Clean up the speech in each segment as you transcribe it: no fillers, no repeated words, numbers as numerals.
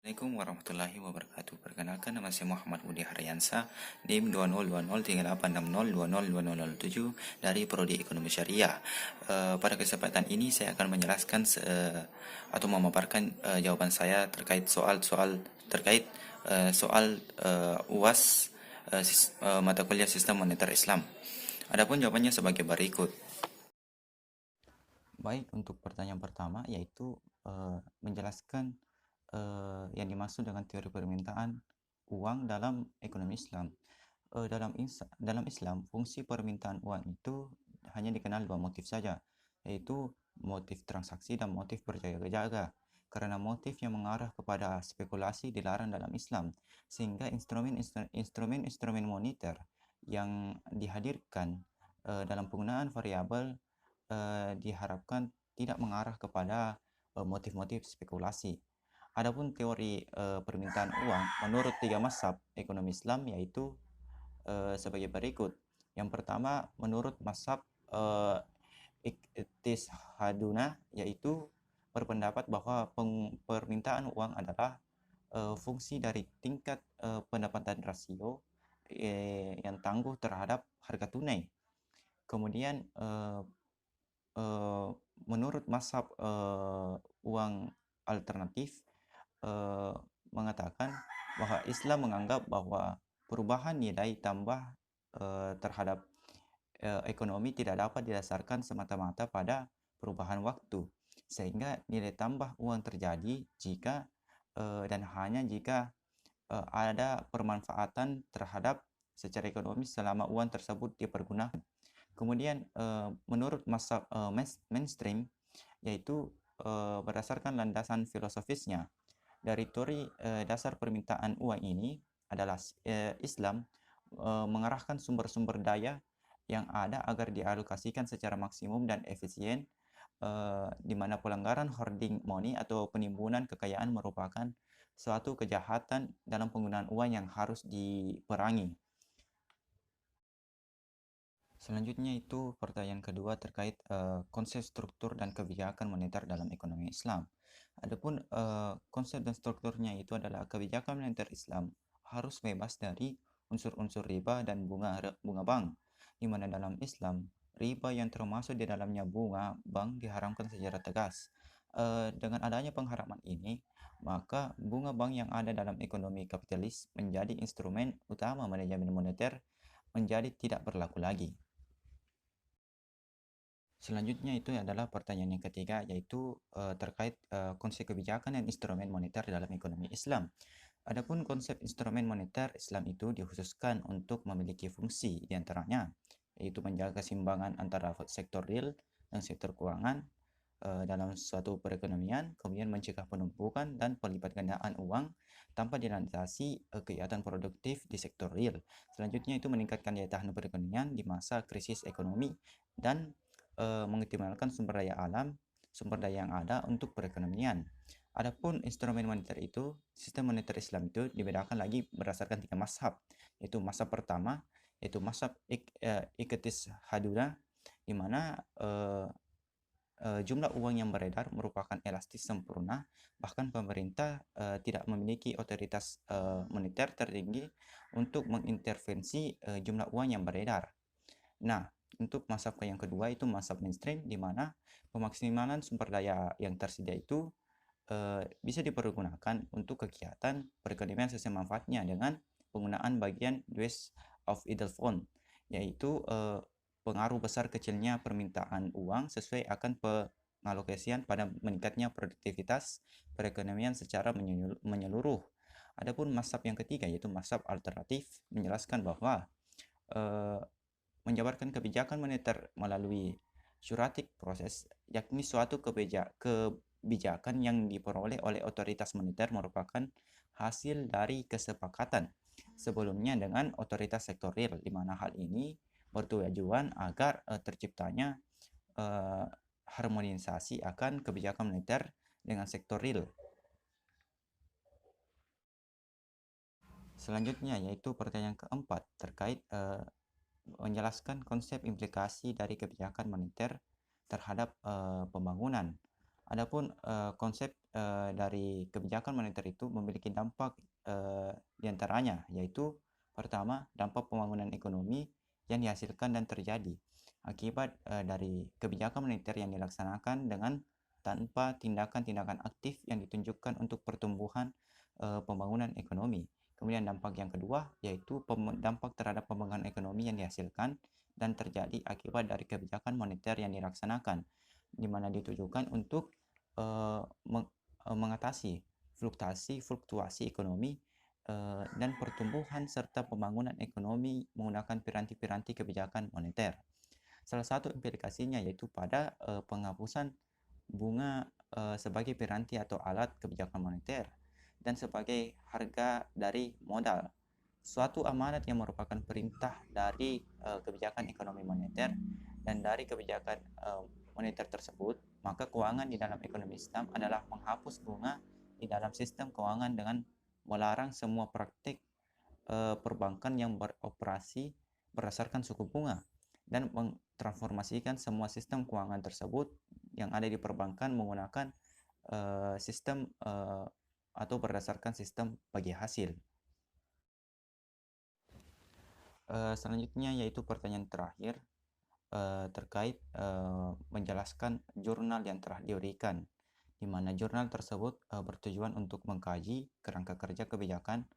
Assalamualaikum warahmatullahi wabarakatuh. Perkenalkan, nama saya Muhammad Budi Haryansa, NIM 20203860202007 dari Prodi Ekonomi Syariah. Pada kesempatan ini saya akan menjelaskan atau memaparkan jawaban saya terkait soal UAS, mata kuliah Sistem Moneter Islam. Adapun jawabannya sebagai berikut. Baik, untuk pertanyaan pertama yaitu menjelaskan yang dimaksud dengan teori permintaan uang dalam ekonomi Islam. Dalam Islam, fungsi permintaan uang itu hanya dikenal dua motif saja, yaitu motif transaksi dan motif berjaga-jaga. Karena motif yang mengarah kepada spekulasi dilarang dalam Islam, sehingga instrumen-instrumen moneter yang dihadirkan dalam penggunaan variabel diharapkan tidak mengarah kepada motif-motif spekulasi. Adapun teori permintaan uang menurut tiga mazhab ekonomi Islam yaitu sebagai berikut. Yang pertama, menurut mazhab Iktishaduna, yaitu berpendapat bahwa permintaan uang adalah fungsi dari tingkat pendapatan rasio yang tangguh terhadap harga tunai. Kemudian menurut mazhab uang alternatif mengatakan bahwa Islam menganggap bahwa perubahan nilai tambah terhadap ekonomi tidak dapat didasarkan semata-mata pada perubahan waktu, sehingga nilai tambah uang terjadi jika dan hanya jika ada permanfaatan terhadap secara ekonomi selama uang tersebut dipergunakan. Kemudian menurut mazhab mainstream, yaitu berdasarkan landasan filosofisnya dari teori dasar permintaan uang ini adalah Islam mengarahkan sumber-sumber daya yang ada agar dialokasikan secara maksimum dan efisien, di mana pelanggaran hoarding money atau penimbunan kekayaan merupakan suatu kejahatan dalam penggunaan uang yang harus diperangi. Selanjutnya itu pertanyaan kedua terkait konsep struktur dan kebijakan moneter dalam ekonomi Islam. Adapun konsep dan strukturnya itu adalah kebijakan moneter Islam harus bebas dari unsur-unsur riba dan bunga bank, di mana dalam Islam riba yang termasuk di dalamnya bunga bank diharamkan secara tegas. Dengan adanya pengharaman ini, maka bunga bank yang ada dalam ekonomi kapitalis menjadi instrumen utama manajemen moneter menjadi tidak berlaku lagi. Selanjutnya itu adalah pertanyaan yang ketiga, yaitu terkait konsep kebijakan dan instrumen moneter dalam ekonomi Islam. Adapun konsep instrumen moneter Islam itu dikhususkan untuk memiliki fungsi diantaranya, yaitu menjaga keseimbangan antara sektor real dan sektor keuangan dalam suatu perekonomian, kemudian mencegah penumpukan dan pelipat gandaan uang tanpa dilandasi kegiatan produktif di sektor real. Selanjutnya itu meningkatkan daya tahan perekonomian di masa krisis ekonomi dan mengoptimalkan sumber daya alam, sumber daya yang ada untuk perekonomian. Adapun instrumen moneter itu, sistem moneter Islam itu dibedakan lagi berdasarkan tiga mazhab, yaitu mazhab pertama, yaitu mazhab Iqtishaduna, di mana jumlah uang yang beredar merupakan elastis sempurna, bahkan pemerintah tidak memiliki otoritas moneter tertinggi untuk mengintervensi jumlah uang yang beredar. Nah, untuk mazhab yang kedua itu mazhab mainstream, di mana pemaksimalan sumber daya yang tersedia itu bisa dipergunakan untuk kegiatan perekonomian sesuai manfaatnya dengan penggunaan bagian West of Idle Fund, yaitu pengaruh besar kecilnya permintaan uang sesuai akan pengalokasian pada meningkatnya produktivitas perekonomian secara menyeluruh. Adapun mazhab yang ketiga yaitu mazhab alternatif menjelaskan bahwa menjabarkan kebijakan moneter melalui syuratik proses, yakni suatu kebijakan yang diperoleh oleh otoritas moneter merupakan hasil dari kesepakatan sebelumnya dengan otoritas sektor real, di mana hal ini bertujuan agar terciptanya harmonisasi akan kebijakan moneter dengan sektor real. Selanjutnya yaitu pertanyaan keempat terkait menjelaskan konsep implikasi dari kebijakan moneter terhadap pembangunan. Adapun konsep dari kebijakan moneter itu memiliki dampak di antaranya, yaitu pertama, dampak pembangunan ekonomi yang dihasilkan dan terjadi akibat dari kebijakan moneter yang dilaksanakan dengan tanpa tindakan-tindakan aktif yang ditunjukkan untuk pertumbuhan pembangunan ekonomi. Kemudian dampak yang kedua yaitu dampak terhadap pembangunan ekonomi yang dihasilkan dan terjadi akibat dari kebijakan moneter yang dilaksanakan, di mana ditujukan untuk mengatasi fluktuasi ekonomi dan pertumbuhan serta pembangunan ekonomi menggunakan piranti-piranti kebijakan moneter. Salah satu implikasinya yaitu pada penghapusan bunga sebagai piranti atau alat kebijakan moneter dan sebagai harga dari modal. Suatu amanat yang merupakan perintah dari kebijakan ekonomi moneter, dan dari kebijakan moneter tersebut, maka keuangan di dalam ekonomi Islam adalah menghapus bunga di dalam sistem keuangan dengan melarang semua praktik perbankan yang beroperasi berdasarkan suku bunga, dan mentransformasikan semua sistem keuangan tersebut yang ada di perbankan menggunakan sistem atau berdasarkan sistem bagi hasil. Selanjutnya yaitu pertanyaan terakhir terkait menjelaskan jurnal yang telah diberikan, di mana jurnal tersebut bertujuan untuk mengkaji kerangka kerja kebijakan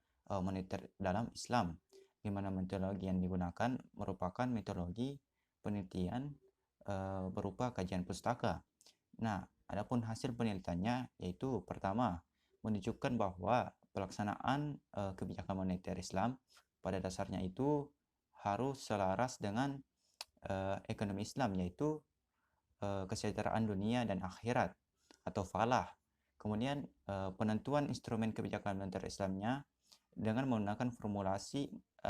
moneter dalam Islam, di mana metodologi yang digunakan merupakan metodologi penelitian berupa kajian pustaka. Nah, adapun hasil penelitiannya yaitu pertama, menunjukkan bahwa pelaksanaan kebijakan moneter Islam pada dasarnya itu harus selaras dengan ekonomi Islam, yaitu kesejahteraan dunia dan akhirat atau falah. Kemudian penentuan instrumen kebijakan moneter Islamnya dengan menggunakan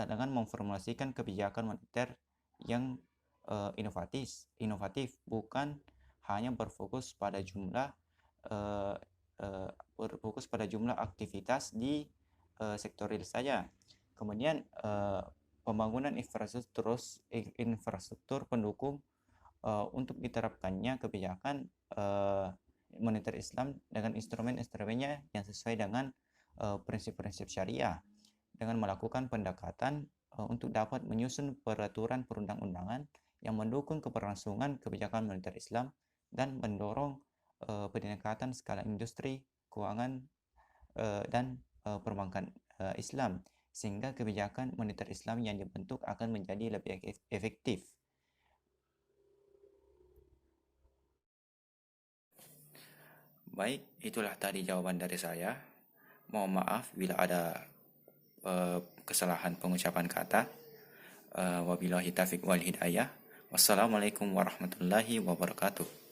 dengan memformulasikan kebijakan moneter yang inovatif, bukan hanya berfokus pada jumlah aktivitas di sektor real saja. Kemudian pembangunan infrastruktur pendukung untuk diterapkannya kebijakan moneter Islam dengan instrumen-instrumennya yang sesuai dengan prinsip-prinsip syariah, dengan melakukan pendekatan untuk dapat menyusun peraturan perundang-undangan yang mendukung keberlangsungan kebijakan moneter Islam dan mendorong peningkatan skala industri, keuangan, dan perbankan Islam, sehingga kebijakan moneter Islam yang dibentuk akan menjadi lebih efektif. Baik, itulah tadi jawaban dari saya. Mohon maaf bila ada kesalahan pengucapan kata. Wabillahi taufiq wal hidayah. Wassalamualaikum warahmatullahi wabarakatuh.